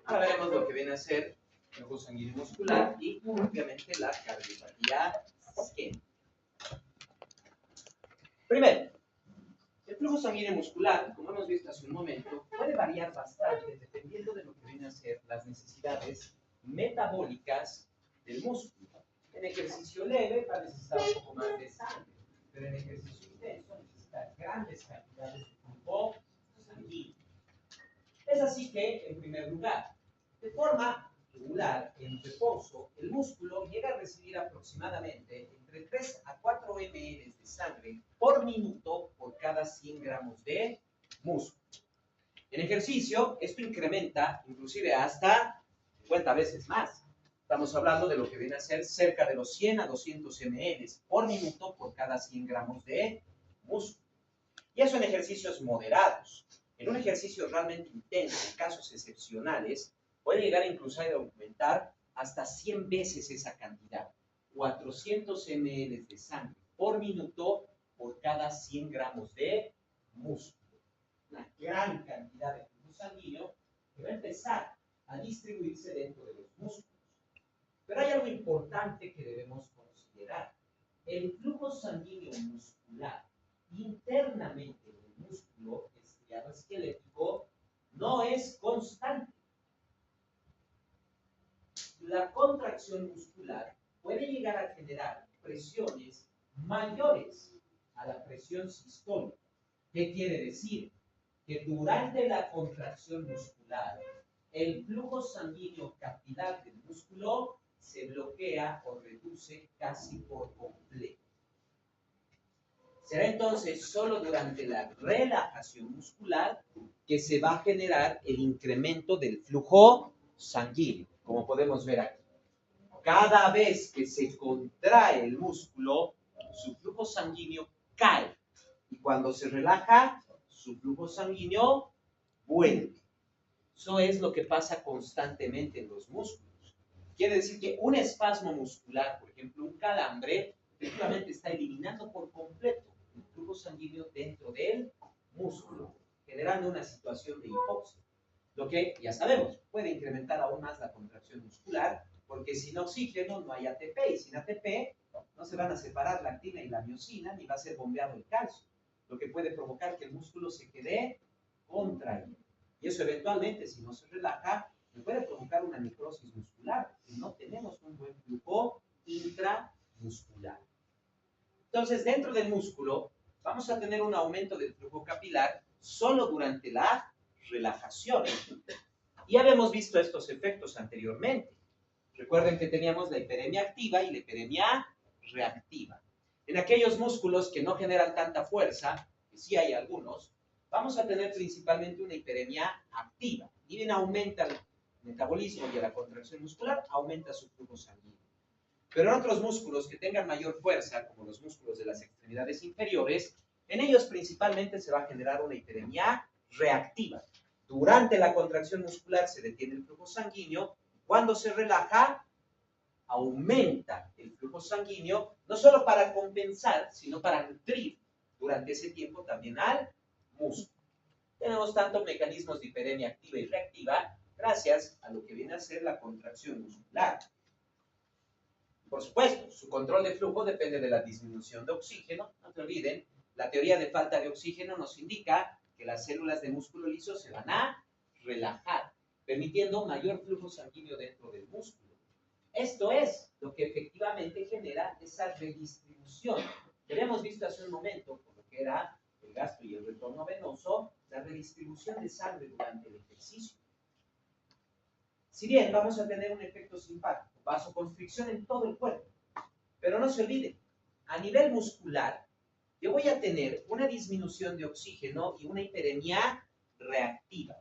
Ahora veremos lo que viene a ser el flujo sanguíneo muscular y obviamente la cardiopatía isquémica. Primero, el flujo sanguíneo muscular, como hemos visto hace un momento, puede variar bastante dependiendo de lo que vienen a ser las necesidades metabólicas del músculo. En ejercicio leve va a necesitar un poco más de sangre, pero en ejercicio intenso necesita grandes cantidades de flujo sanguíneo. Es así que, en primer lugar, de forma regular, en reposo, el músculo llega a recibir aproximadamente entre 3 a 4 ml de sangre por minuto por cada 100 gramos de músculo. En ejercicio, esto incrementa inclusive hasta 50 veces más. Estamos hablando de lo que viene a ser cerca de los 100 a 200 ml por minuto por cada 100 gramos de músculo. Y eso en ejercicios moderados. En un ejercicio realmente intenso, en casos excepcionales, puede llegar incluso a aumentar hasta 100 veces esa cantidad. 400 ml de sangre por minuto por cada 100 gramos de músculo. Una gran cantidad de flujo sanguíneo que va a empezar a distribuirse dentro de los músculos. Pero hay algo importante que debemos considerar. El flujo sanguíneo muscular internamente del músculo estriado esquelético no es constante. La contracción muscular puede llegar a generar presiones mayores a la presión sistólica. ¿Qué quiere decir? Que durante la contracción muscular, el flujo sanguíneo capilar del músculo se bloquea o reduce casi por completo. Será entonces solo durante la relajación muscular que se va a generar el incremento del flujo sanguíneo, como podemos ver aquí. Cada vez que se contrae el músculo, su flujo sanguíneo cae. Y cuando se relaja, su flujo sanguíneo vuelve. Eso es lo que pasa constantemente en los músculos. Quiere decir que un espasmo muscular, por ejemplo, un calambre, efectivamente está eliminando por completo el flujo sanguíneo dentro del músculo, generando una situación de hipoxia. Lo que ya sabemos, puede incrementar aún más la contracción muscular, porque sin oxígeno no hay ATP, y sin ATP no se van a separar la actina y la miosina, ni va a ser bombeado el calcio, lo que puede provocar que el músculo se quede contraído. Y eso eventualmente, si no se relaja, puede provocar una necrosis muscular, si no tenemos un buen flujo intramuscular. Entonces, dentro del músculo, vamos a tener un aumento del flujo capilar solo durante la relajación. Ya habíamos visto estos efectos anteriormente. Recuerden que teníamos la hiperemia activa y la hiperemia reactiva. En aquellos músculos que no generan tanta fuerza, que sí hay algunos, vamos a tener principalmente una hiperemia activa. Y bien aumenta el metabolismo y a la contracción muscular, aumenta su flujo sanguíneo. Pero en otros músculos que tengan mayor fuerza, como los músculos de las extremidades inferiores, en ellos principalmente se va a generar una hiperemia reactiva. Durante la contracción muscular se detiene el flujo sanguíneo, cuando se relaja, aumenta el flujo sanguíneo, no solo para compensar, sino para nutrir durante ese tiempo también al músculo. Tenemos tantos mecanismos de hiperemia activa y reactiva gracias a lo que viene a ser la contracción muscular. Por supuesto, su control de flujo depende de la disminución de oxígeno. No se olviden, la teoría de falta de oxígeno nos indica que las células de músculo liso se van a relajar, permitiendo mayor flujo sanguíneo dentro del músculo. Esto es lo que efectivamente genera esa redistribución. Que habíamos visto hace un momento, por lo que era el gasto y el retorno venoso, la redistribución de sangre durante el ejercicio. Si bien vamos a tener un efecto simpático, vasoconstricción en todo el cuerpo, pero no se olviden, a nivel muscular, yo voy a tener una disminución de oxígeno y una hiperemia reactiva.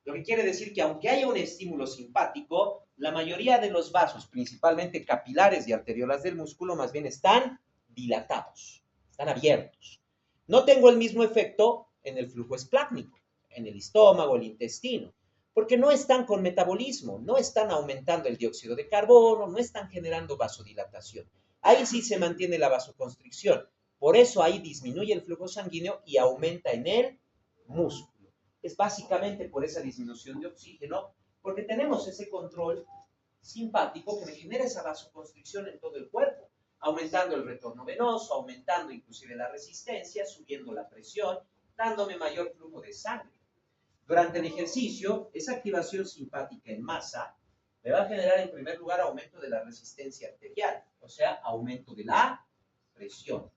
Lo que quiere decir que aunque haya un estímulo simpático, la mayoría de los vasos, principalmente capilares y arteriolas del músculo, más bien están dilatados, están abiertos. No tengo el mismo efecto en el flujo esplácnico, en el estómago, el intestino, porque no están con metabolismo, no están aumentando el dióxido de carbono, no están generando vasodilatación. Ahí sí se mantiene la vasoconstricción. Por eso ahí disminuye el flujo sanguíneo y aumenta en el músculo. es básicamente por esa disminución de oxígeno, porque tenemos ese control simpático que me genera esa vasoconstricción en todo el cuerpo, aumentando el retorno venoso, aumentando inclusive la resistencia, subiendo la presión, dándome mayor flujo de sangre. Durante el ejercicio, esa activación simpática en masa me va a generar en primer lugar aumento de la resistencia arterial, o sea, aumento de la presión.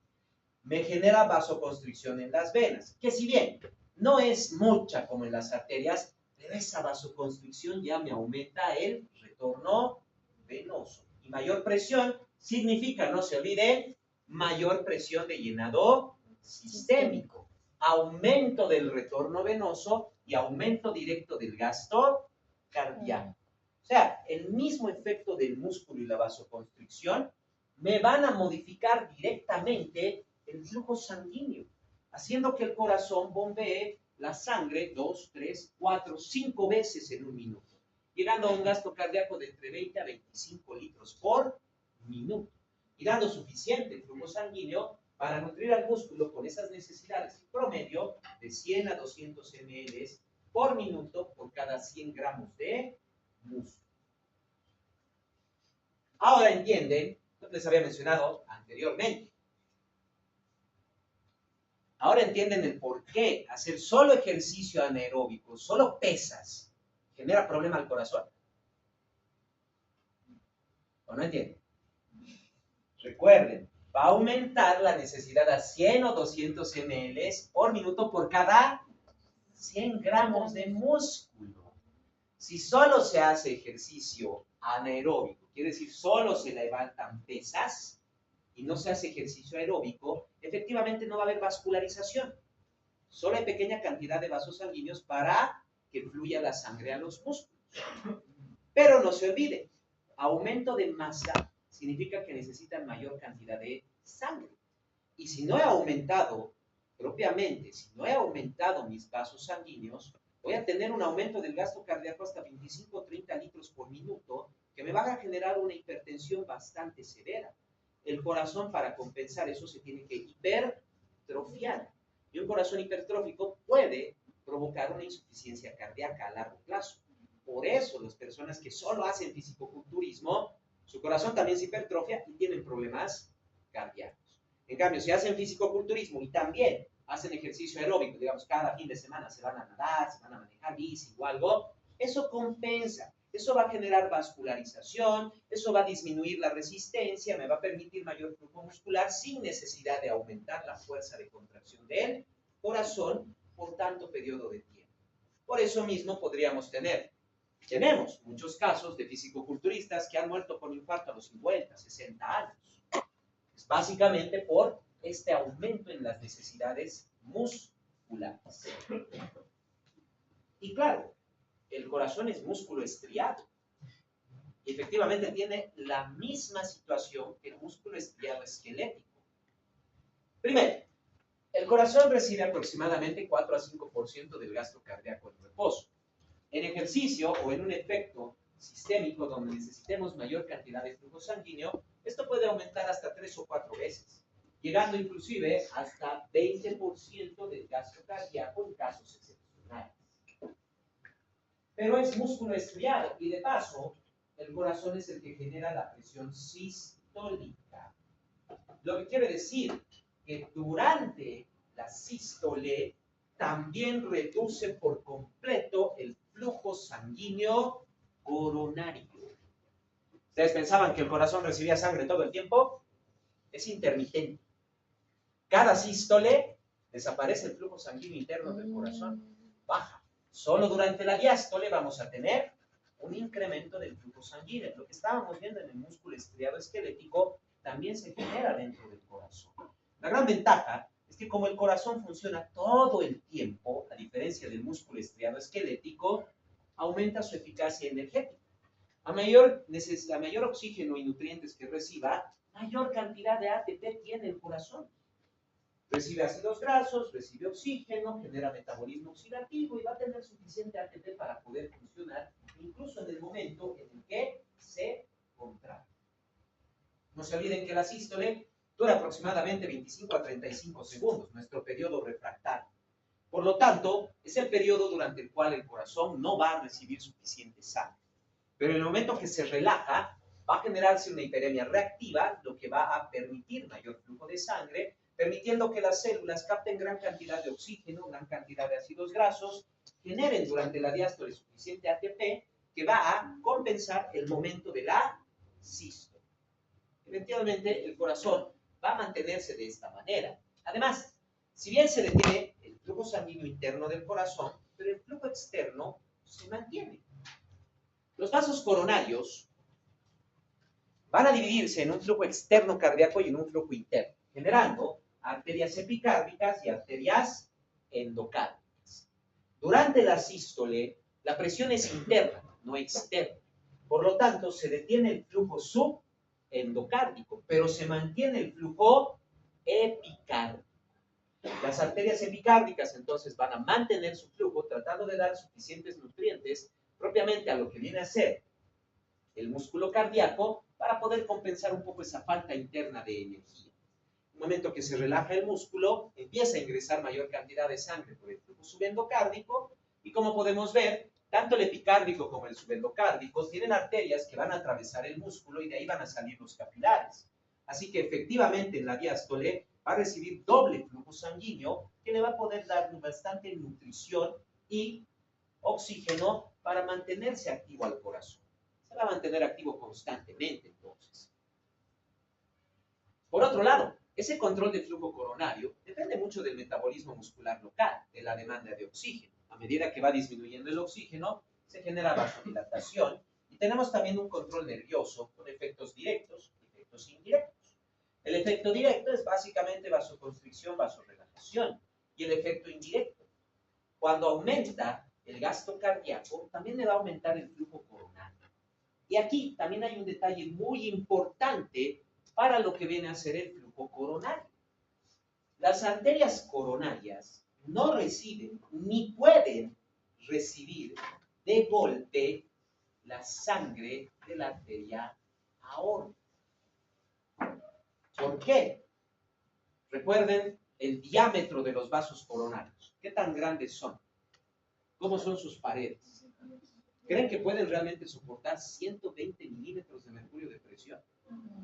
Me genera vasoconstricción en las venas, que si bien no es mucha como en las arterias, pero esa vasoconstricción ya me aumenta el retorno venoso. Y mayor presión significa, no se olviden, mayor presión de llenado sistémico, aumento del retorno venoso y aumento directo del gasto cardíaco. O sea, el mismo efecto del músculo y la vasoconstricción me van a modificar directamente el flujo sanguíneo, haciendo que el corazón bombee la sangre 2, 3, 4, 5 veces en un minuto, llegando a un gasto cardíaco de entre 20 a 25 litros por minuto, y dando suficiente flujo sanguíneo para nutrir al músculo con esas necesidades promedio de 100 a 200 ml por minuto por cada 100 gramos de músculo. Ahora entienden lo que les había mencionado anteriormente. Ahora entienden el por qué hacer solo ejercicio anaeróbico, solo pesas, genera problema al corazón. ¿O no entienden? Recuerden, va a aumentar la necesidad a 100 o 200 ml por minuto por cada 100 gramos de músculo. Si solo se hace ejercicio anaeróbico, quiere decir solo se levantan pesas, y no se hace ejercicio aeróbico, efectivamente no va a haber vascularización. Solo hay pequeña cantidad de vasos sanguíneos para que fluya la sangre a los músculos. Pero no se olvide, aumento de masa significa que necesitan mayor cantidad de sangre. Y si no he aumentado propiamente, si no he aumentado mis vasos sanguíneos, voy a tener un aumento del gasto cardíaco hasta 25 o 30 litros por minuto, que me va a generar una hipertensión bastante severa. El corazón, para compensar eso, se tiene que hipertrofiar. Y un corazón hipertrófico puede provocar una insuficiencia cardíaca a largo plazo. Por eso, las personas que solo hacen fisicoculturismo, su corazón también se hipertrofia y tienen problemas cardíacos. En cambio, si hacen fisicoculturismo y también hacen ejercicio aeróbico, digamos, cada fin de semana se van a nadar, se van a manejar bici o algo, eso compensa. Eso va a generar vascularización, eso va a disminuir la resistencia, me va a permitir mayor flujo muscular sin necesidad de aumentar la fuerza de contracción del corazón por tanto periodo de tiempo. Por eso mismo tenemos muchos casos de fisicoculturistas que han muerto con infarto a los 50, 60 años. Es básicamente por este aumento en las necesidades musculares. Y claro, el corazón es músculo estriado. Y efectivamente tiene la misma situación que el músculo estriado esquelético. Primero, el corazón recibe aproximadamente 4 a 5% del gasto cardíaco en reposo. En ejercicio o en un efecto sistémico donde necesitemos mayor cantidad de flujo sanguíneo, esto puede aumentar hasta 3 o 4 veces, llegando inclusive hasta 20% del gasto cardíaco en casos excepcionales. Pero es músculo estriado y de paso, el corazón es el que genera la presión sistólica. Lo que quiere decir que durante la sístole también reduce por completo el flujo sanguíneo coronario. ¿Ustedes pensaban que el corazón recibía sangre todo el tiempo? Es intermitente. Cada sístole desaparece el flujo sanguíneo interno del corazón, baja. Solo durante la diástole vamos a tener un incremento del flujo sanguíneo. Lo que estábamos viendo en el músculo estriado esquelético también se genera dentro del corazón. La gran ventaja es que como el corazón funciona todo el tiempo, a diferencia del músculo estriado esquelético, aumenta su eficacia energética. A mayor oxígeno y nutrientes que reciba, mayor cantidad de ATP tiene el corazón. Recibe ácidos grasos, recibe oxígeno, genera metabolismo oxidativo y va a tener suficiente ATP para poder funcionar incluso en el momento en el que se contrae. No se olviden que la sístole dura aproximadamente 25 a 35 segundos, nuestro periodo refractario. Por lo tanto, es el periodo durante el cual el corazón no va a recibir suficiente sangre. Pero en el momento que se relaja, va a generarse una hiperemia reactiva, lo que va a permitir mayor flujo de sangre, permitiendo que las células capten gran cantidad de oxígeno, gran cantidad de ácidos grasos, generen durante la diástole suficiente ATP, que va a compensar el momento de la sístole. Efectivamente, el corazón va a mantenerse de esta manera. Además, si bien se detiene el flujo sanguíneo interno del corazón, pero el flujo externo se mantiene. Los vasos coronarios van a dividirse en un flujo externo cardíaco y en un flujo interno, generando arterias epicárdicas y arterias endocárdicas. Durante la sístole, la presión es interna, no externa. Por lo tanto, se detiene el flujo subendocárdico, pero se mantiene el flujo epicárdico. Las arterias epicárdicas entonces van a mantener su flujo tratando de dar suficientes nutrientes propiamente a lo que viene a ser el músculo cardíaco para poder compensar un poco esa falta interna de energía. En el momento que se relaja el músculo, empieza a ingresar mayor cantidad de sangre por el flujo subendocárdico y como podemos ver, tanto el epicárdico como el subendocárdico tienen arterias que van a atravesar el músculo y de ahí van a salir los capilares. Así que efectivamente en la diástole va a recibir doble flujo sanguíneo que le va a poder dar bastante nutrición y oxígeno para mantenerse activo al corazón. Se va a mantener activo constantemente entonces. Por otro lado, ese control de flujo coronario depende mucho del metabolismo muscular local, de la demanda de oxígeno. A medida que va disminuyendo el oxígeno, se genera vasodilatación y tenemos también un control nervioso con efectos directos y efectos indirectos. El efecto directo es básicamente vasoconstricción, vasorelajación y el efecto indirecto. Cuando aumenta el gasto cardíaco, también le va a aumentar el flujo coronario. Y aquí también hay un detalle muy importante para lo que viene a ser el flujo coronario. Las arterias coronarias no reciben ni pueden recibir de golpe la sangre de la arteria aórtica. ¿Por qué? Recuerden el diámetro de los vasos coronarios. ¿Qué tan grandes son? ¿Cómo son sus paredes? ¿Creen que pueden realmente soportar 120 milímetros de mercurio de presión?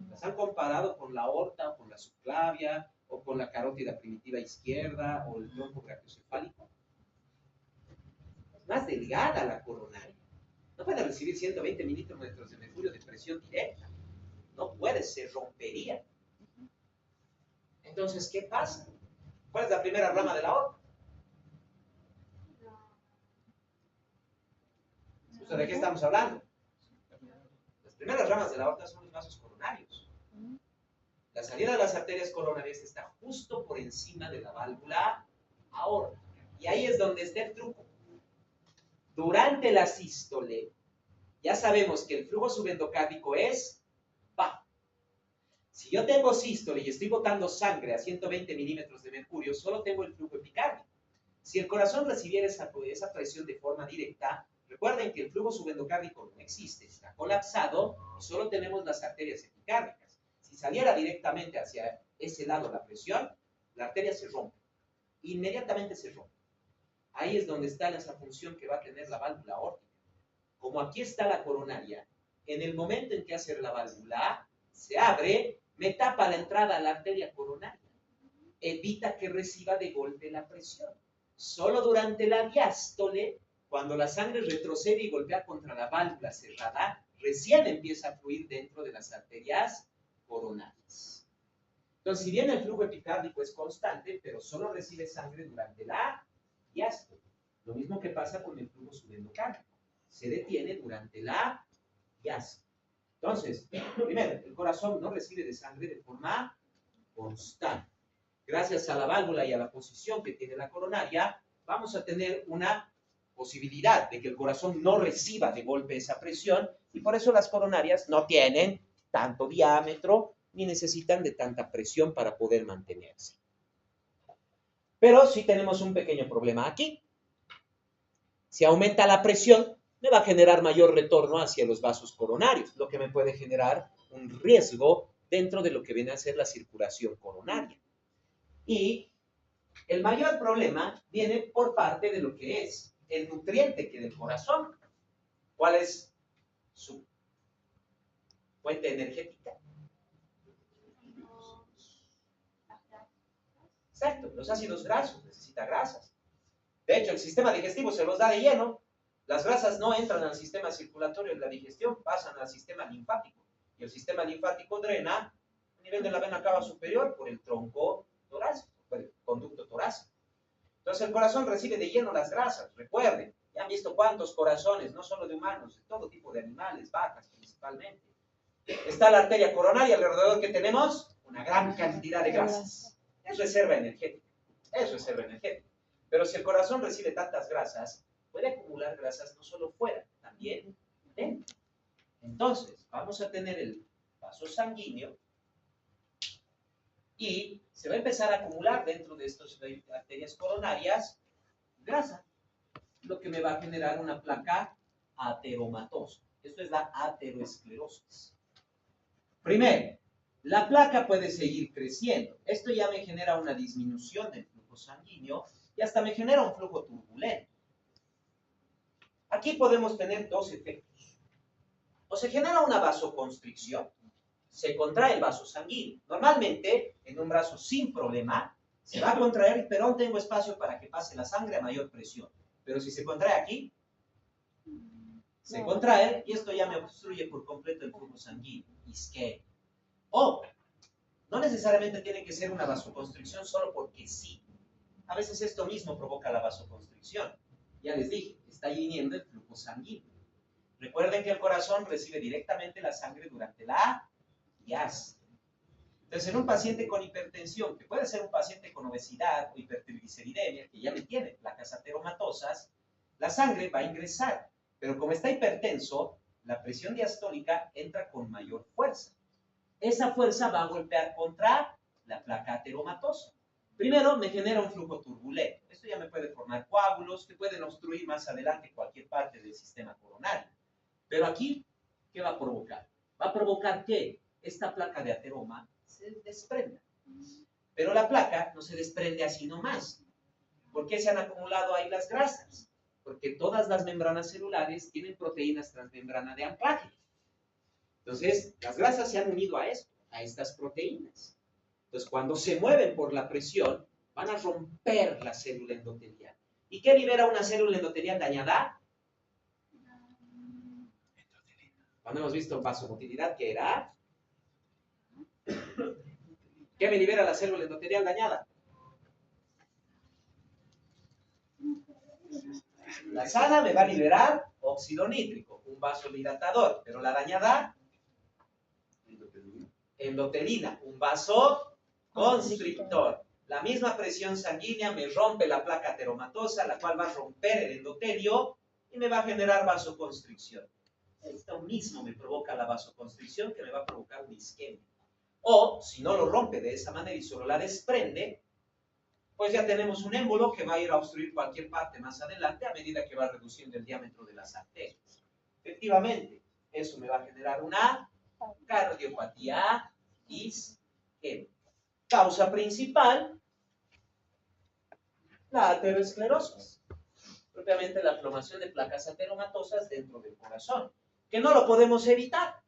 ¿Las han comparado con la aorta o con la subclavia o con la carótida primitiva izquierda o el tronco brachiocefálico? Es más delgada la coronaria. No puede recibir 120 milímetros de mercurio de presión directa. No puede, se rompería. Entonces, ¿qué pasa? ¿Cuál es la primera rama de la aorta? ¿De qué estamos hablando? Las primeras ramas de la aorta son los vasos coronarios. La salida de las arterias coronarias está justo por encima de la válvula aórtica. Y ahí es donde está el truco. Durante la sístole, ya sabemos que el flujo subendocárdico es bajo. Si yo tengo sístole y estoy botando sangre a 120 milímetros de mercurio, solo tengo el flujo epicárdico. Si el corazón recibiera esa presión de forma directa, recuerden que el flujo subendocárdico no existe, está colapsado y solo tenemos las arterias epicárdicas. Si saliera directamente hacia ese lado la presión, la arteria se rompe. Inmediatamente se rompe. Ahí es donde está esa función que va a tener la válvula aórtica. Como aquí está la coronaria, en el momento en que hace la válvula, se abre, me tapa la entrada a la arteria coronaria. Evita que reciba de golpe la presión. Solo durante la diástole, cuando la sangre retrocede y golpea contra la válvula cerrada, recién empieza a fluir dentro de las arterias coronarias. Entonces, si bien el flujo epicárdico es constante, pero solo recibe sangre durante la diástole. Lo mismo que pasa con el flujo subendocárdico. Se detiene durante la diástole. Entonces, primero, el corazón no recibe de sangre de forma constante. Gracias a la válvula y a la posición que tiene la coronaria, vamos a tener una posibilidad de que el corazón no reciba de golpe esa presión y por eso las coronarias no tienen tanto diámetro ni necesitan de tanta presión para poder mantenerse. Pero sí tenemos un pequeño problema aquí. Si aumenta la presión, me va a generar mayor retorno hacia los vasos coronarios, lo que me puede generar un riesgo dentro de lo que viene a ser la circulación coronaria. Y El mayor problema viene por parte de lo que es el nutriente que del corazón. ¿Cuál es su fuente energética? Exacto, los ácidos grasos, necesita grasas. De hecho, el sistema digestivo se los da de lleno. Las grasas no entran al sistema circulatorio de la digestión, pasan al sistema linfático. Y el sistema linfático drena a nivel de la vena cava superior por el tronco torácico, por el conducto torácico. Entonces el corazón recibe de lleno las grasas. Recuerden, ya han visto cuántos corazones, no solo de humanos, de todo tipo de animales, vacas principalmente. Está la arteria coronaria alrededor que tenemos una gran cantidad de grasas. Es reserva energética. Es reserva energética. Pero si el corazón recibe tantas grasas, puede acumular grasas no solo fuera, también dentro. Entonces, vamos a tener el vaso sanguíneo y se va a empezar a acumular dentro de estas arterias coronarias grasa, lo que me va a generar una placa ateromatosa. Esto es la ateroesclerosis. Primero, la placa puede seguir creciendo. Esto ya me genera una disminución del flujo sanguíneo y hasta me genera un flujo turbulento. Aquí podemos tener dos efectos. O se genera una vasoconstricción, se contrae el vaso sanguíneo. Normalmente, en un brazo sin problema, se va a contraer, pero aún tengo espacio para que pase la sangre a mayor presión. Pero si se contrae aquí, se contrae y esto ya me obstruye por completo el flujo sanguíneo. Isquemia. O, no necesariamente tiene que ser una vasoconstricción solo porque sí. A veces esto mismo provoca la vasoconstricción. Ya les dije, está viniendo el flujo sanguíneo. Recuerden que el corazón recibe directamente la sangre durante la diástole. Entonces, en un paciente con hipertensión, que puede ser un paciente con obesidad o hipertrigliceridemia, que ya me tiene placas ateromatosas, la sangre va a ingresar. Pero como está hipertenso, la presión diastólica entra con mayor fuerza. Esa fuerza va a golpear contra la placa ateromatosa. Primero, me genera un flujo turbulento. Esto ya me puede formar coágulos que pueden obstruir más adelante cualquier parte del sistema coronario. Pero aquí, ¿qué va a provocar? Va a provocar que esta placa de ateroma se desprenda. Pero la placa no se desprende así nomás. ¿Por qué se han acumulado ahí las grasas? Porque todas las membranas celulares tienen proteínas transmembrana de anclaje. Entonces, las grasas se han unido a esto, a estas proteínas. Entonces, cuando se mueven por la presión, van a romper la célula endotelial. ¿Y qué libera una célula endotelial dañada? Cuando hemos visto vasomotilidad, ¿qué era? ¿Qué me libera la célula endotelial dañada? La sana me va a liberar óxido nítrico, un vasodilatador, pero la dañada, endotelina, un vasoconstrictor. La misma presión sanguínea me rompe la placa ateromatosa, la cual va a romper el endotelio y me va a generar vasoconstricción. Esto mismo me provoca la vasoconstricción que me va a provocar una isquemia. O, si no lo rompe de esa manera y solo la desprende, pues ya tenemos un émbolo que va a ir a obstruir cualquier parte más adelante a medida que va reduciendo el diámetro de las arterias. Efectivamente, eso me va a generar una cardiopatía isquémica. Causa principal, la aterosclerosis. Propiamente la formación de placas ateromatosas dentro del corazón, que no lo podemos evitar,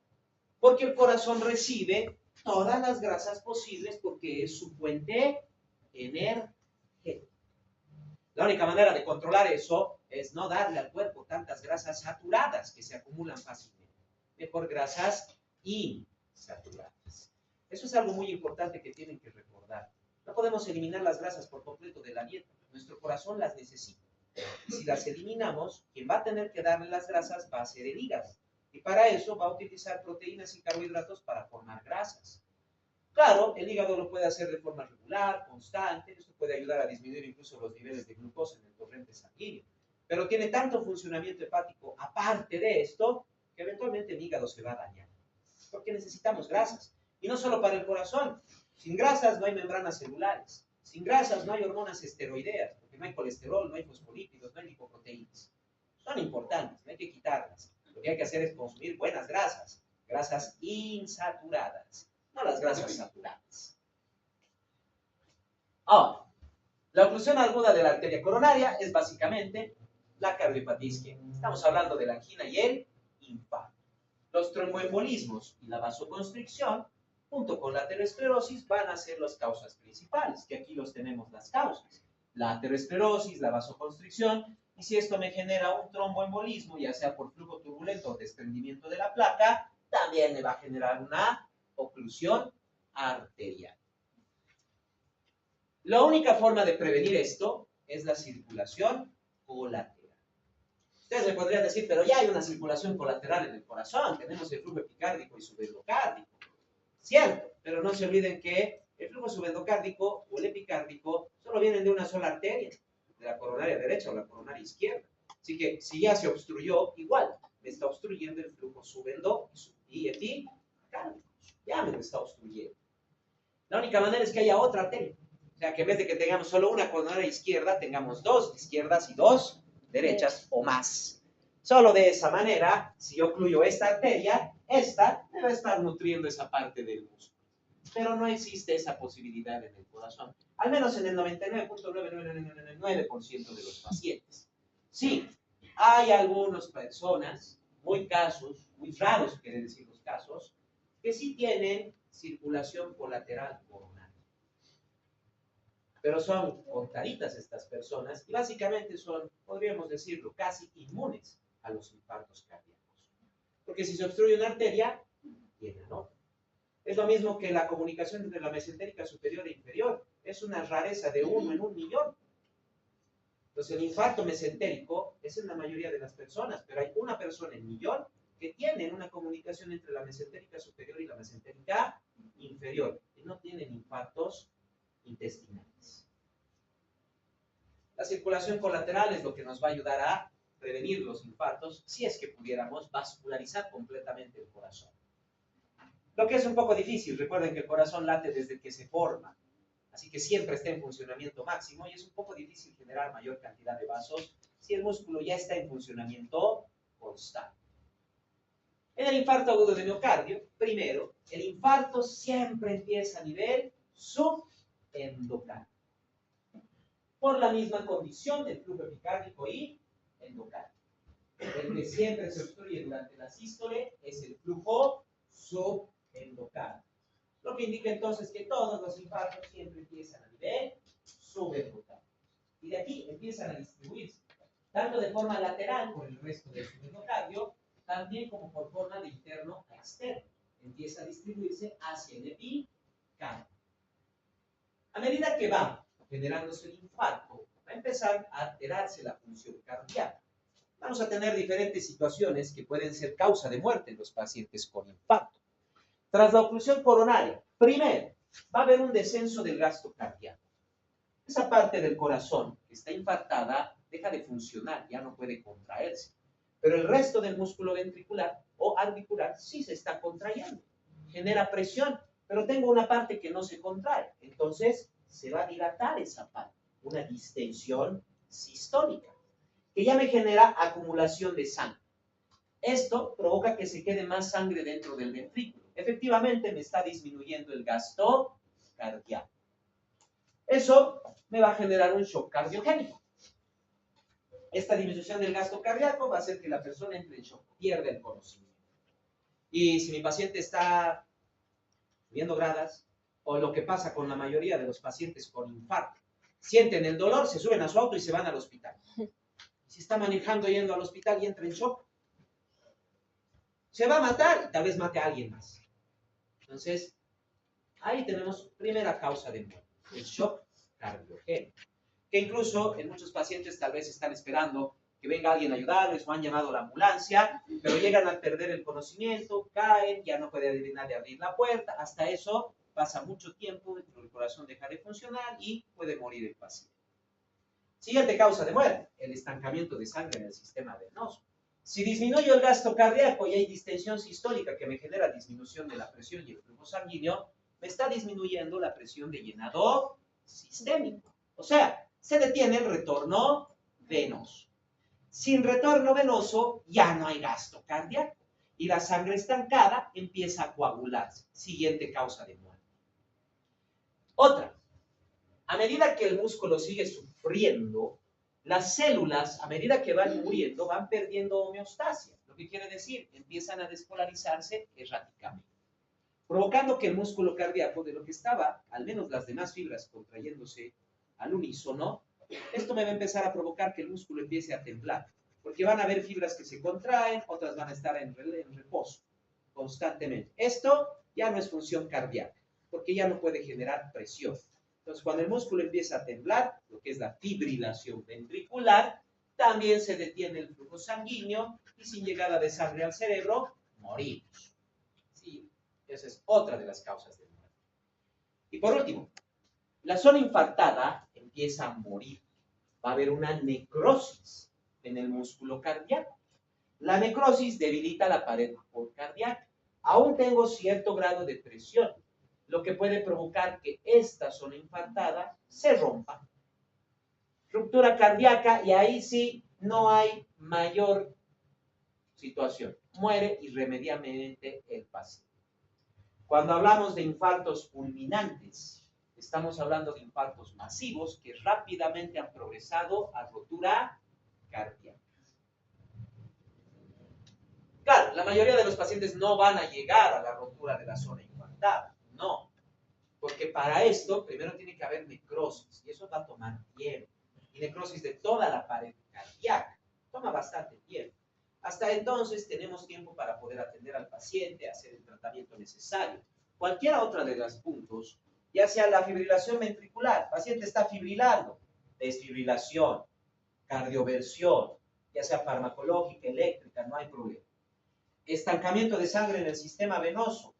porque el corazón recibe todas las grasas posibles porque es su fuente energética. La única manera de controlar eso es no darle al cuerpo tantas grasas saturadas que se acumulan fácilmente. Mejor grasas insaturadas. Eso es algo muy importante que tienen que recordar. No podemos eliminar las grasas por completo de la dieta. Nuestro corazón las necesita. Y si las eliminamos, quien va a tener que darle las grasas va a ser el hígado. Y para eso va a utilizar proteínas y carbohidratos para formar grasas. Claro, el hígado lo puede hacer de forma regular, constante. Esto puede ayudar a disminuir incluso los niveles de glucosa en el torrente sanguíneo. Pero tiene tanto funcionamiento hepático aparte de esto, que eventualmente el hígado se va a dañar. Porque necesitamos grasas. Y no solo para el corazón. Sin grasas no hay membranas celulares. Sin grasas no hay hormonas esteroideas, porque no hay colesterol, no hay fosfolípidos, no hay lipoproteínas. Son importantes, no hay que quitarlas. Lo que hay que hacer es consumir buenas grasas, grasas insaturadas, no las grasas saturadas. Ahora, La oclusión aguda de la arteria coronaria es básicamente la cardiopatía isquémica. Estamos hablando de la angina y el infarto. Los tromboembolismos y la vasoconstricción, junto con la aterosclerosis, van a ser las causas principales, que aquí los tenemos las causas. La aterosclerosis, la vasoconstricción, y si esto me genera un tromboembolismo, ya sea por flujo turbulento o desprendimiento de la placa, también me va a generar una oclusión arterial. La única forma de prevenir esto es la circulación colateral. Ustedes me podrían decir, pero ya hay una circulación colateral en el corazón, tenemos el flujo epicárdico y subendocárdico. Cierto, pero no se olviden que el flujo subendocárdico o el epicárdico solo vienen de una sola arteria, de la coronaria derecha o la coronaria izquierda. Así que si ya se obstruyó, igual me está obstruyendo el flujo subendo y epicárdico. Ya me lo está obstruyendo. La única manera es que haya otra arteria. O sea, que en vez de que tengamos solo una coronaria izquierda, tengamos dos izquierdas y dos derechas o más. Solo de esa manera, si yo ocluyo esta arteria, esta me va a estar nutriendo esa parte del músculo. Pero no existe esa posibilidad en el corazón, al menos en el 99.9999% de los pacientes. Sí, hay algunas personas, muy raros quiere decir los casos, que sí tienen circulación colateral coronaria. Pero son contaditas estas personas y básicamente son, podríamos decirlo, casi inmunes a los infartos cardíacos. Porque si se obstruye una arteria, llena otra. Es lo mismo que la comunicación entre la mesentérica superior e inferior. Es una rareza de 1 en 1.000.000. Entonces el infarto mesentérico es en la mayoría de las personas, pero hay una persona en 1.000.000 que tienen una comunicación entre la mesentérica superior y la mesentérica inferior y no tienen infartos intestinales. La circulación colateral es lo que nos va a ayudar a prevenir los infartos si es que pudiéramos vascularizar completamente el corazón. Lo que es un poco difícil, recuerden que el corazón late desde que se forma, así que siempre está en funcionamiento máximo y es un poco difícil generar mayor cantidad de vasos si el músculo ya está en funcionamiento constante. En el infarto agudo de miocardio, primero, el infarto siempre empieza a nivel subendocardio, por la misma condición del flujo epicárdico y endocardio. El que siempre se obstruye durante la sístole es el flujo subendocardio. Lo que indica entonces que todos los infartos siempre empiezan a nivel subendocardio. Y de aquí empiezan a distribuirse, tanto de forma lateral por el resto del subendocardio, también como por forma de interno a externo. Empieza a distribuirse hacia el epicardio. A medida que va generándose el infarto, va a empezar a alterarse la función cardíaca. Vamos a tener diferentes situaciones que pueden ser causa de muerte en los pacientes con infarto. Tras la oclusión coronaria, primero, va a haber un descenso del gasto cardíaco. Esa parte del corazón que está infartada deja de funcionar, ya no puede contraerse. Pero el resto del músculo ventricular o auricular sí se está contrayendo. Genera presión, pero tengo una parte que no se contrae. Entonces, se va a dilatar esa parte, una distensión sistólica, que ya me genera acumulación de sangre. Esto provoca que se quede más sangre dentro del ventrículo. Efectivamente, me está disminuyendo el gasto cardíaco. Eso me va a generar un shock cardiogénico. Esta disminución del gasto cardíaco va a hacer que la persona entre en shock, pierda el conocimiento. Y si mi paciente está viendo gradas, o lo que pasa con la mayoría de los pacientes con infarto, sienten el dolor, se suben a su auto y se van al hospital. Si está manejando yendo al hospital y entra en shock, se va a matar y tal vez mate a alguien más. Entonces, ahí tenemos primera causa de muerte, el shock cardiogénico, que incluso en muchos pacientes tal vez están esperando que venga alguien a ayudarles o han llamado a la ambulancia, pero llegan a perder el conocimiento, caen, ya no puede adivinar de abrir la puerta, hasta eso pasa mucho tiempo, el corazón deja de funcionar y puede morir el paciente. Siguiente causa de muerte, el estancamiento de sangre en el sistema venoso. Si disminuyo el gasto cardíaco y hay distensión sistólica que me genera disminución de la presión y el flujo sanguíneo, me está disminuyendo la presión de llenado sistémico. O sea, se detiene el retorno venoso. Sin retorno venoso ya no hay gasto cardíaco y la sangre estancada empieza a coagularse. Siguiente causa de muerte. Otra, A medida que el músculo sigue sufriendo, las células, a medida que van muriendo, van perdiendo homeostasia. Lo que quiere decir, empiezan a despolarizarse erráticamente, provocando que el músculo cardíaco, de lo que estaba, al menos las demás fibras contrayéndose al unísono, esto me va a empezar a provocar que el músculo empiece a temblar, porque van a haber fibras que se contraen, otras van a estar en reposo constantemente. Esto ya no es función cardíaca, porque ya no puede generar presión. Entonces, cuando el músculo empieza a temblar, lo que es la fibrilación ventricular, también se detiene el flujo sanguíneo y sin llegada de sangre al cerebro, morimos. Sí, esa es otra de las causas de muerte. Y por último, la zona infartada empieza a morir. Va a haber una necrosis en el músculo cardíaco. La necrosis debilita la pared cardíaca. Aún tengo cierto grado de presión, lo que puede provocar que esta zona infartada se rompa. Ruptura cardíaca y ahí sí no hay mayor situación. Muere irremediablemente el paciente. Cuando hablamos de infartos fulminantes, estamos hablando de infartos masivos que rápidamente han progresado a rotura cardíaca. Claro, la mayoría de los pacientes no van a llegar a la rotura de la zona infartada, no. Porque para esto primero tiene que haber necrosis y eso va a tomar tiempo. Y necrosis de toda la pared cardíaca. Toma bastante tiempo. Hasta entonces tenemos tiempo para poder atender al paciente, hacer el tratamiento necesario. Cualquiera otra de los puntos, ya sea la fibrilación ventricular, el paciente está fibrilando, desfibrilación, cardioversión, ya sea farmacológica, eléctrica, no hay problema. Estancamiento de sangre en el sistema venoso,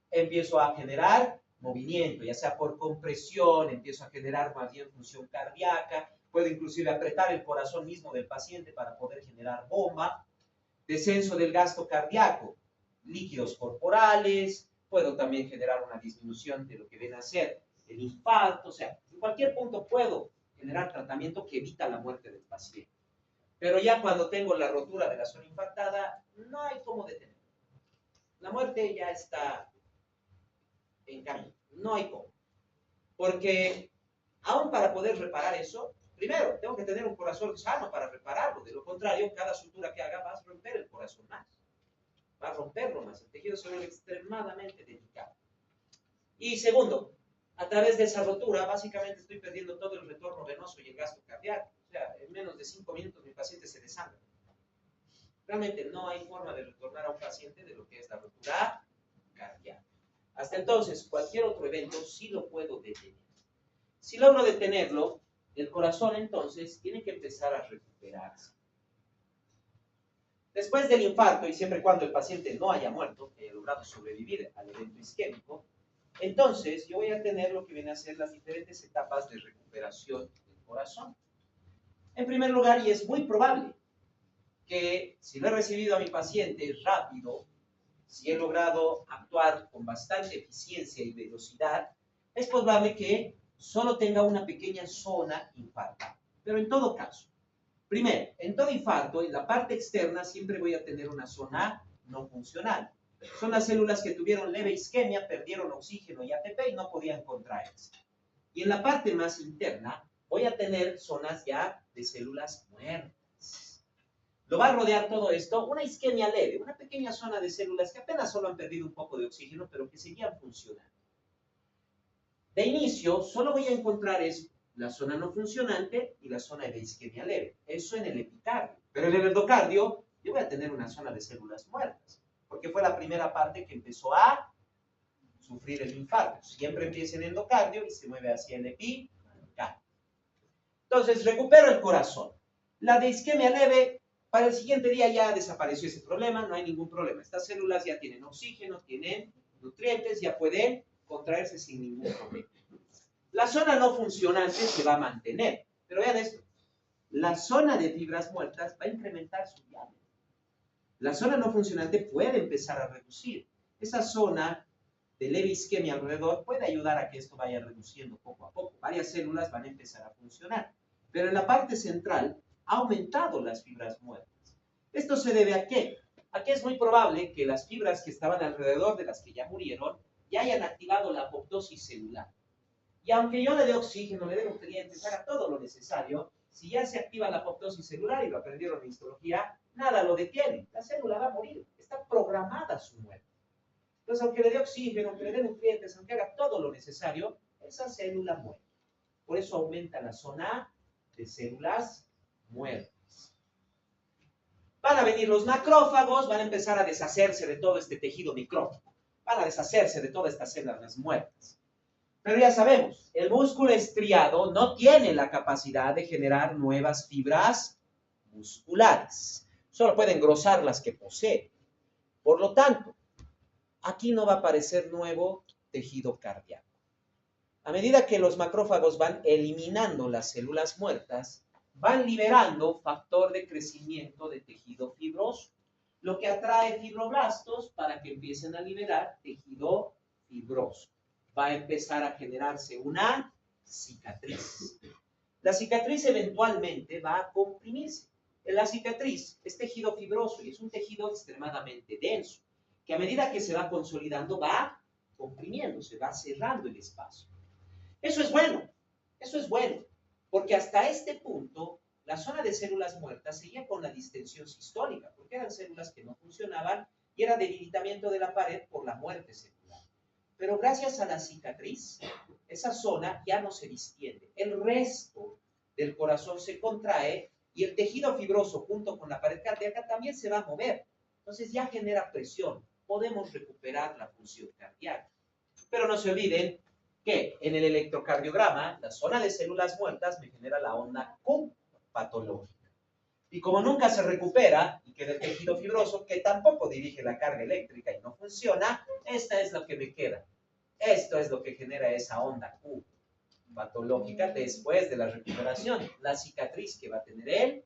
empiezo a generar movimiento, ya sea por compresión, empiezo a generar más bien función cardíaca, puedo inclusive apretar el corazón mismo del paciente para poder generar bomba, descenso del gasto cardíaco, líquidos corporales, puedo también generar una disminución de lo que viene a ser el infarto, o sea, en cualquier punto puedo generar tratamiento que evita la muerte del paciente. Pero ya cuando tengo la rotura de la zona infartada, no hay cómo detenerlo. La muerte ya está en camino, no hay cómo. Porque aún para poder reparar eso, primero tengo que tener un corazón sano para repararlo. De lo contrario, cada sutura que haga va a romper el corazón más. Va a romperlo más. El tejido se vuelve extremadamente delicado. Y segundo, a través de esa rotura, básicamente estoy perdiendo todo el retorno venoso y el gasto cardíaco. O sea, en menos de 5 minutos mi paciente se desangra. Realmente no hay forma de retornar a un paciente de lo que es la rotura cardíaca. Hasta entonces, cualquier otro evento sí lo puedo detener. Si logro detenerlo, el corazón entonces tiene que empezar a recuperarse. Después del infarto, y siempre y cuando el paciente no haya muerto, que haya logrado sobrevivir al evento isquémico, entonces yo voy a tener lo que viene a ser las diferentes etapas de recuperación del corazón. En primer lugar, y es muy probable que si lo he recibido a mi paciente rápido, si he logrado actuar con bastante eficiencia y velocidad, es probable que solo tenga una pequeña zona infartada. Pero en todo caso, primero, en todo infarto, en la parte externa siempre voy a tener una zona no funcional. Son las células que tuvieron leve isquemia, perdieron oxígeno y ATP y no podían contraerse. Y en la parte más interna voy a tener zonas ya de células muertas. Lo va a rodear todo esto una isquemia leve, una pequeña zona de células que apenas solo han perdido un poco de oxígeno, pero que seguían funcionando. De inicio, solo voy a encontrar la zona no funcionante y la zona de isquemia leve. Eso en el epicardio. Pero en el endocardio, yo voy a tener una zona de células muertas, porque fue la primera parte que empezó a sufrir el infarto. Siempre empieza en el endocardio y se mueve hacia el epicardio. Entonces, recupero el corazón. La de isquemia leve, para el siguiente día ya desapareció ese problema, no hay ningún problema. Estas células ya tienen oxígeno, tienen nutrientes, ya pueden contraerse sin ningún problema. La zona no funcionante se va a mantener. Pero vean esto, la zona de fibras muertas va a incrementar su diámetro. La zona no funcionante puede empezar a reducir. Esa zona de leve isquemia alrededor puede ayudar a que esto vaya reduciendo poco a poco. Varias células van a empezar a funcionar. Pero en la parte central ha aumentado las fibras muertas. ¿Esto se debe a qué? A que es muy probable que las fibras que estaban alrededor de las que ya murieron ya hayan activado la apoptosis celular. Y aunque yo le dé oxígeno, le dé nutrientes, haga todo lo necesario, si ya se activa la apoptosis celular, y lo aprendieron en histología, nada lo detiene. La célula va a morir. Está programada su muerte. Entonces, aunque le dé oxígeno, aunque le dé nutrientes, aunque haga todo lo necesario, esa célula muere. Por eso aumenta la zona de células muertas. Van a venir los macrófagos, van a empezar a deshacerse de todo este tejido micrótico. Van a deshacerse de todas estas células muertas. Pero ya sabemos, el músculo estriado no tiene la capacidad de generar nuevas fibras musculares. Solo puede engrosar las que posee. Por lo tanto, aquí no va a aparecer nuevo tejido cardíaco. A medida que los macrófagos van eliminando las células muertas, van liberando factor de crecimiento de tejido fibroso, lo que atrae fibroblastos para que empiecen a liberar tejido fibroso. Va a empezar a generarse una cicatriz. La cicatriz eventualmente va a comprimirse. En la cicatriz es tejido fibroso y es un tejido extremadamente denso, que a medida que se va consolidando va comprimiéndose, va cerrando el espacio. Eso es bueno, porque hasta este punto la zona de células muertas seguía con la distensión sistólica, porque eran células que no funcionaban y era debilitamiento de la pared por la muerte celular. Pero gracias a la cicatriz, esa zona ya no se distiende. El resto del corazón se contrae y el tejido fibroso junto con la pared cardíaca también se va a mover. Entonces ya genera presión. Podemos recuperar la función cardíaca. Pero no se olviden que en el electrocardiograma, la zona de células muertas me genera la onda Q patológica. Y como nunca se recupera y queda el tejido fibroso, que tampoco dirige la carga eléctrica y no funciona, esta es lo que me queda. Esto es lo que genera esa onda Q patológica después de la recuperación, la cicatriz que va a tener el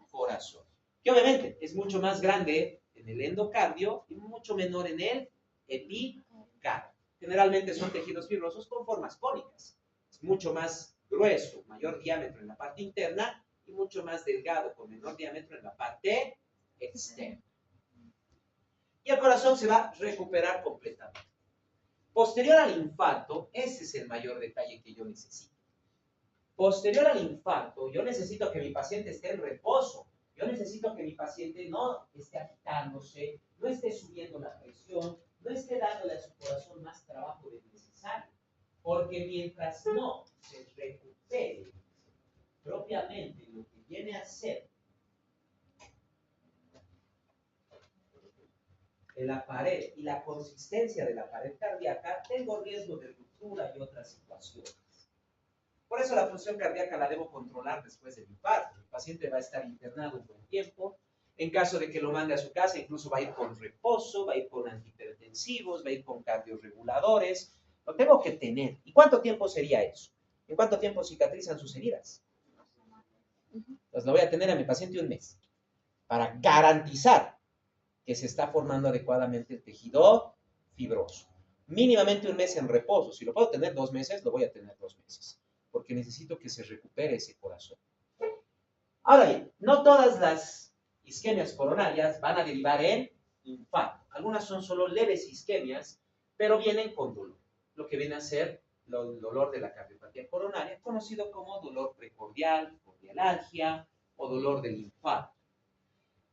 corazón. Que obviamente es mucho más grande en el endocardio y mucho menor en el epicardio. Generalmente son tejidos fibrosos con formas cónicas. Es mucho más grueso, mayor diámetro en la parte interna y mucho más delgado con menor diámetro en la parte externa. Y el corazón se va a recuperar completamente. Posterior al infarto, ese es el mayor detalle que yo necesito. Posterior al infarto, yo necesito que mi paciente esté en reposo. Yo necesito que mi paciente no esté agitándose, no esté subiendo la presión, no esté dándole a su corazón más trabajo del necesario. Porque mientras no se recupere propiamente lo que viene a ser en la pared y la consistencia de la pared cardíaca, tengo riesgo de ruptura y otras situaciones. Por eso la función cardíaca la debo controlar después del infarto. El paciente va a estar internado un buen tiempo. En caso de que lo mande a su casa, incluso va a ir con reposo, va a ir con antihipertensivos, va a ir con cardioreguladores. Lo tengo que tener. ¿Y cuánto tiempo sería eso? ¿En cuánto tiempo cicatrizan sus heridas? Pues lo voy a tener a mi paciente un mes para garantizar que se está formando adecuadamente el tejido fibroso. Mínimamente un mes en reposo. Si lo puedo tener 2 meses, lo voy a tener 2 meses. Porque necesito que se recupere ese corazón. Ahora bien, no todas las isquemias coronarias van a derivar en infarto. Algunas son solo leves isquemias, pero vienen con dolor. Lo que viene a ser el dolor de la cardiopatía coronaria, conocido como dolor precordial, cordialalgia o dolor del infarto.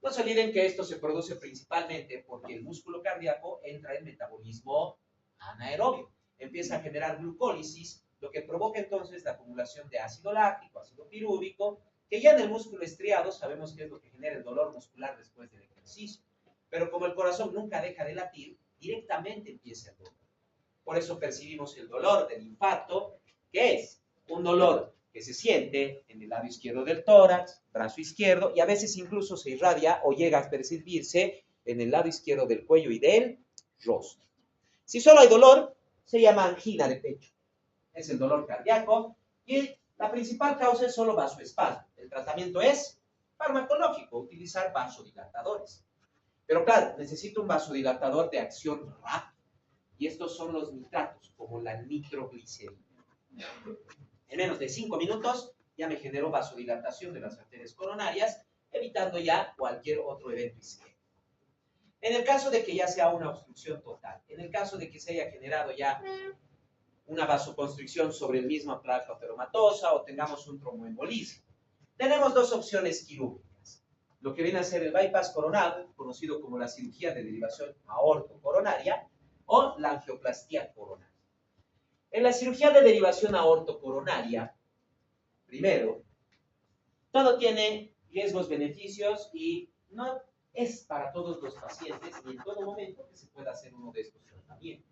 No se olviden que esto se produce principalmente porque el músculo cardíaco entra en metabolismo anaerobio. Empieza a generar glucólisis, lo que provoca entonces la acumulación de ácido láctico, ácido pirúvico, que ya en el músculo estriado sabemos que es lo que genera el dolor muscular después del ejercicio. Pero como el corazón nunca deja de latir, directamente empieza el dolor. Por eso percibimos el dolor del infarto, que es un dolor que se siente en el lado izquierdo del tórax, brazo izquierdo, y a veces incluso se irradia o llega a percibirse en el lado izquierdo del cuello y del rostro. Si solo hay dolor, se llama angina de pecho. Es el dolor cardíaco y la principal causa es solo vasoespasmo. El tratamiento es farmacológico, utilizar vasodilatadores. Pero claro, necesito un vasodilatador de acción rápida. Y estos son los nitratos, como la nitroglicerina. En menos de 5 minutos ya me generó vasodilatación de las arterias coronarias, evitando ya cualquier otro evento isquémico. En el caso de que ya sea una obstrucción total, en el caso de que se haya generado ya una vasoconstricción sobre el mismo placa ateromatosa o tengamos un tromboembolismo. Tenemos dos opciones quirúrgicas. Lo que viene a ser el bypass coronal, conocido como la cirugía de derivación aortocoronaria, o la angioplastía coronaria. En la cirugía de derivación aortocoronaria, primero, todo tiene riesgos, beneficios y no es para todos los pacientes ni en todo momento que se pueda hacer uno de estos tratamientos.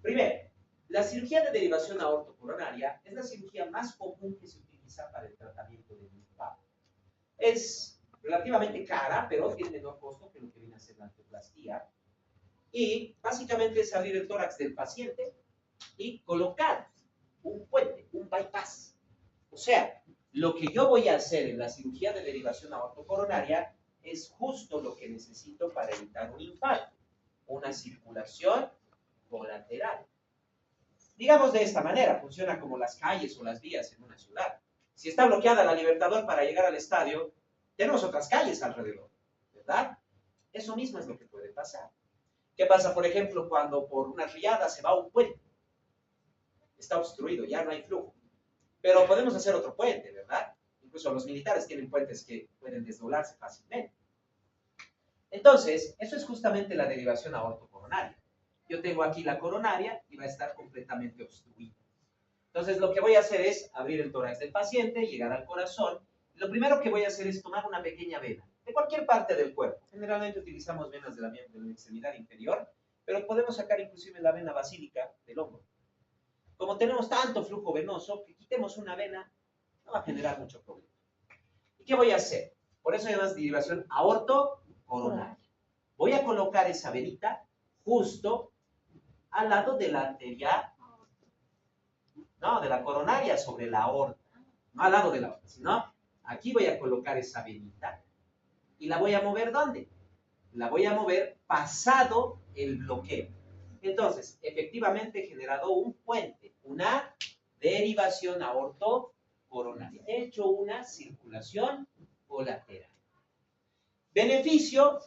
Primero, la cirugía de derivación aortocoronaria es la cirugía más común que se utiliza para el tratamiento del infarto. Es relativamente cara, pero tiene menor costo que lo que viene a ser la angioplastía. Y básicamente es abrir el tórax del paciente y colocar un puente, un bypass. O sea, lo que yo voy a hacer en la cirugía de derivación aortocoronaria es justo lo que necesito para evitar un infarto, una circulación colateral. Digamos de esta manera, funciona como las calles o las vías en una ciudad. Si está bloqueada la Libertador para llegar al estadio, tenemos otras calles alrededor, ¿verdad? Eso mismo es lo que puede pasar. ¿Qué pasa, por ejemplo, cuando por una riada se va un puente? Está obstruido, ya no hay flujo. Pero podemos hacer otro puente, ¿verdad? Incluso los militares tienen puentes que pueden desdoblarse fácilmente. Entonces, eso es justamente la derivación aortocoronaria. Yo tengo aquí la coronaria y va a estar completamente obstruida. Entonces, lo que voy a hacer es abrir el tórax del paciente, llegar al corazón. Lo primero que voy a hacer es tomar una pequeña vena de cualquier parte del cuerpo. Generalmente utilizamos venas de la extremidad inferior, pero podemos sacar inclusive la vena basílica del hombro. Como tenemos tanto flujo venoso, que quitemos una vena no va a generar mucho problema. ¿Y qué voy a hacer? Por eso llamas derivación aortocoronaria. Voy a colocar esa venita justo al lado de la arteria, no, de la coronaria sobre la aorta. No al lado de la aorta, sino aquí voy a colocar esa venita y la voy a mover ¿dónde? La voy a mover pasado el bloqueo. Entonces, efectivamente he generado un puente, una derivación aortocoronaria. He hecho una circulación colateral. Beneficio,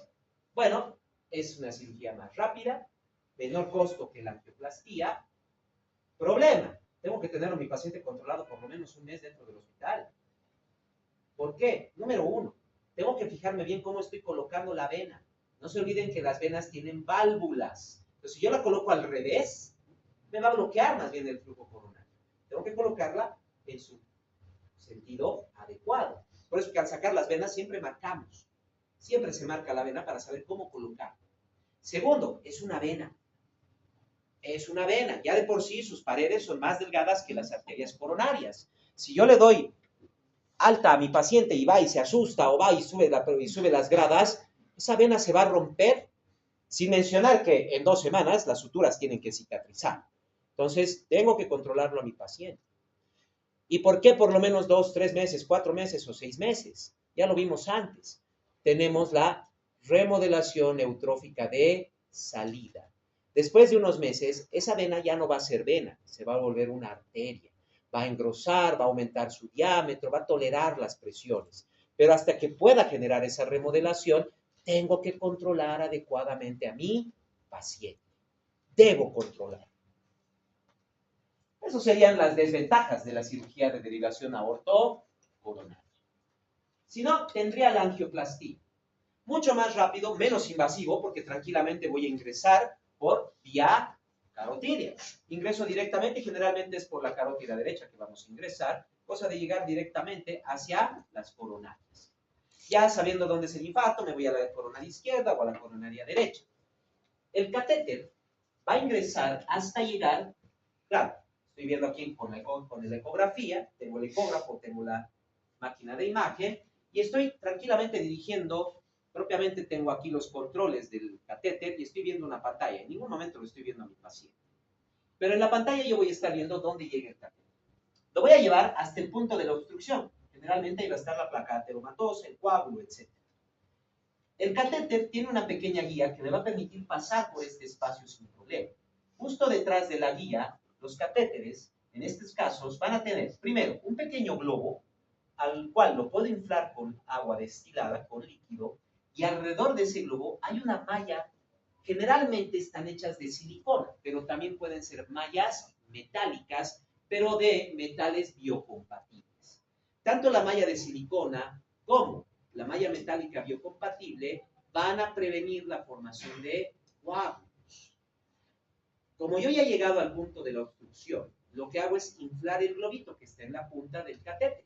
bueno, es una cirugía más rápida, menor costo que la angioplastía. Problema, tengo que tener a mi paciente controlado por lo menos un mes dentro del hospital. ¿Por qué? Número uno, tengo que fijarme bien cómo estoy colocando la vena. No se olviden que las venas tienen válvulas. Entonces, si yo la coloco al revés, me va a bloquear más bien el flujo coronario. Tengo que colocarla en su sentido adecuado. Por eso que al sacar las venas siempre marcamos. Siempre se marca la vena para saber cómo colocarla. Segundo, es una vena. Es una vena. Ya de por sí sus paredes son más delgadas que las arterias coronarias. Si yo le doy alta a mi paciente y va y se asusta o va y sube las gradas, esa vena se va a romper, sin mencionar que en 2 semanas las suturas tienen que cicatrizar. Entonces, tengo que controlarlo a mi paciente. ¿Y por qué por lo menos 2, 3 meses, 4 meses o 6 meses? Ya lo vimos antes. Tenemos la remodelación neutrófica de salida. Después de unos meses, esa vena ya no va a ser vena, se va a volver una arteria. Va a engrosar, va a aumentar su diámetro, va a tolerar las presiones. Pero hasta que pueda generar esa remodelación, tengo que controlar adecuadamente a mi paciente. Debo controlar. Esas serían las desventajas de la cirugía de derivación aortocoronaria. Si no, tendría la angioplastía. Mucho más rápido, menos invasivo, porque tranquilamente voy a ingresar por vía carotidia. Ingreso directamente, generalmente es por la carótida derecha que vamos a ingresar, cosa de llegar directamente hacia las coronarias. Ya sabiendo dónde es el infarto, me voy a la coronaria izquierda o a la coronaria derecha. El catéter va a ingresar hasta llegar, claro, estoy viendo aquí con la ecografía, tengo el ecógrafo, tengo la máquina de imagen, y estoy tranquilamente dirigiendo, propiamente tengo aquí los controles del catéter y estoy viendo una pantalla. En ningún momento lo estoy viendo a mi paciente. Pero en la pantalla yo voy a estar viendo dónde llega el catéter. Lo voy a llevar hasta el punto de la obstrucción. Generalmente ahí va a estar la placa ateromatosa, el coágulo, etc. El catéter tiene una pequeña guía que le va a permitir pasar por este espacio sin problema. Justo detrás de la guía, los catéteres, en estos casos, van a tener, primero, un pequeño globo, al cual lo puedo inflar con agua destilada, con líquido, y alrededor de ese globo hay una malla, generalmente están hechas de silicona, pero también pueden ser mallas metálicas, pero de metales biocompatibles. Tanto la malla de silicona como la malla metálica biocompatible van a prevenir la formación de coágulos. Como yo ya he llegado al punto de la obstrucción, lo que hago es inflar el globito que está en la punta del catéter.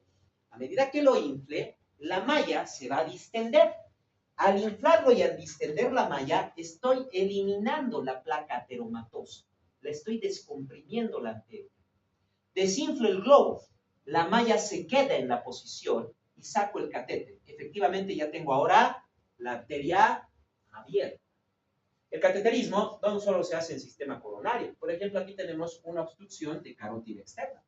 A medida que lo infle, la malla se va a distender. Al inflarlo y al distender la malla, estoy eliminando la placa ateromatosa. La estoy descomprimiendo la arteria. Desinflo el globo, la malla se queda en la posición y saco el catéter. Efectivamente ya tengo ahora la arteria abierta. El cateterismo no solo se hace en sistema coronario. Por ejemplo, aquí tenemos una obstrucción de carótida externa.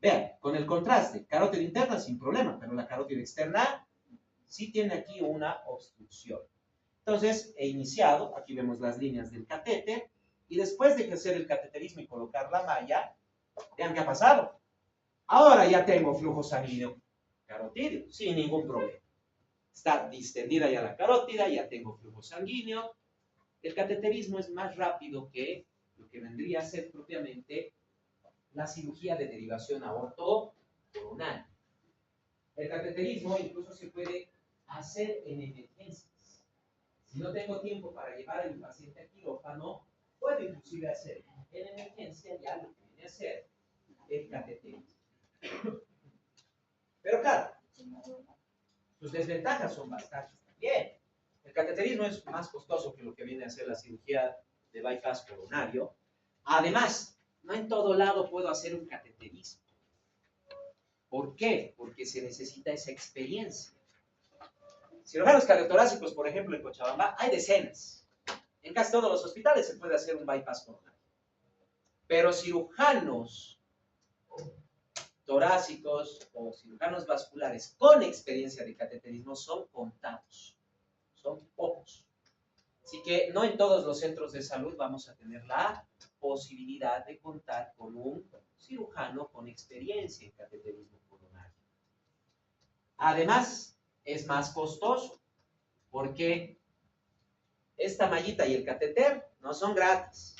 Vean, con el contraste, carótida interna sin problema, pero la carótida externa sí tiene aquí una obstrucción. Entonces, he iniciado, aquí vemos las líneas del catéter, y después de hacer el cateterismo y colocar la malla, vean qué ha pasado. Ahora ya tengo flujo sanguíneo carotídeo, sin ningún problema. Está distendida ya la carótida, ya tengo flujo sanguíneo. El cateterismo es más rápido que lo que vendría a ser propiamente la cirugía de derivación aorto-coronaria. El cateterismo incluso se puede hacer en emergencias. Si no tengo tiempo para llevar a mi paciente al quirófano, puedo inclusive hacer en emergencia ya lo que viene a ser el cateterismo. Pero claro, sus desventajas son bastantes también. El cateterismo es más costoso que lo que viene a ser la cirugía de bypass coronario. Además, no en todo lado puedo hacer un cateterismo. ¿Por qué? Porque se necesita esa experiencia. Cirujanos cardiotorácicos, por ejemplo, en Cochabamba, hay decenas. En casi todos los hospitales se puede hacer un bypass coronario. Pero cirujanos torácicos o cirujanos vasculares con experiencia de cateterismo son contados, son pocos. Así que no en todos los centros de salud vamos a tener la posibilidad de contar con un cirujano con experiencia en cateterismo coronario. Además, es más costoso porque esta mallita y el catéter no son gratis.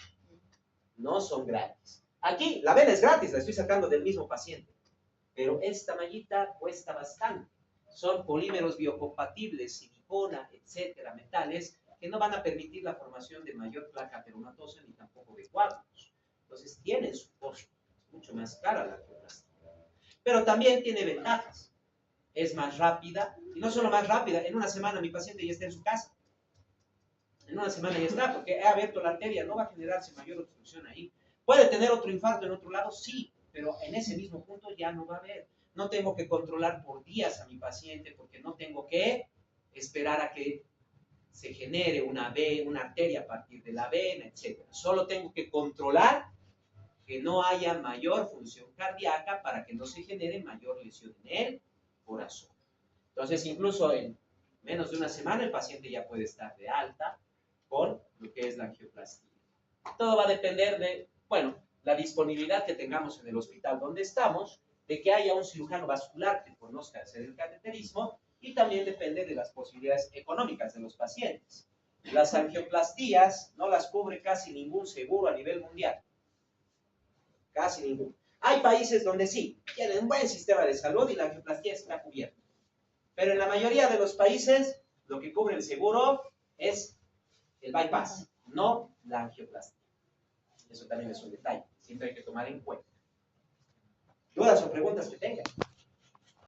No son gratis. Aquí la vena es gratis, la estoy sacando del mismo paciente. Pero esta mallita cuesta bastante. Son polímeros biocompatibles, silicona, etcétera, metales, que no van a permitir la formación de mayor placa ateromatosa ni tampoco de coágulos. Entonces tienen su costo. Es mucho más cara la angioplastia. Pero también tiene ventajas. Es más rápida, y no solo más rápida, en una semana mi paciente ya está en su casa. En una semana ya está, porque he abierto la arteria, no va a generarse mayor obstrucción ahí. ¿Puede tener otro infarto en otro lado? Sí, pero en ese mismo punto ya no va a haber. No tengo que controlar por días a mi paciente, porque no tengo que esperar a que se genere una arteria a partir de la vena, etc. Solo tengo que controlar que no haya mayor función cardíaca para que no se genere mayor lesión en el corazón. Entonces, incluso en menos de una semana el paciente ya puede estar de alta con lo que es la angioplastia. Todo va a depender de, bueno, la disponibilidad que tengamos en el hospital donde estamos, de que haya un cirujano vascular que conozca hacer el cateterismo, y también depende de las posibilidades económicas de los pacientes. Las angioplastías no las cubre casi ningún seguro a nivel mundial. Casi ninguno. Hay países donde sí, tienen un buen sistema de salud y la angioplastía está cubierta. Pero en la mayoría de los países, lo que cubre el seguro es el bypass, no la angioplastia. Eso también es un detalle, siempre hay que tomar en cuenta. ¿Dudas o preguntas que tengan?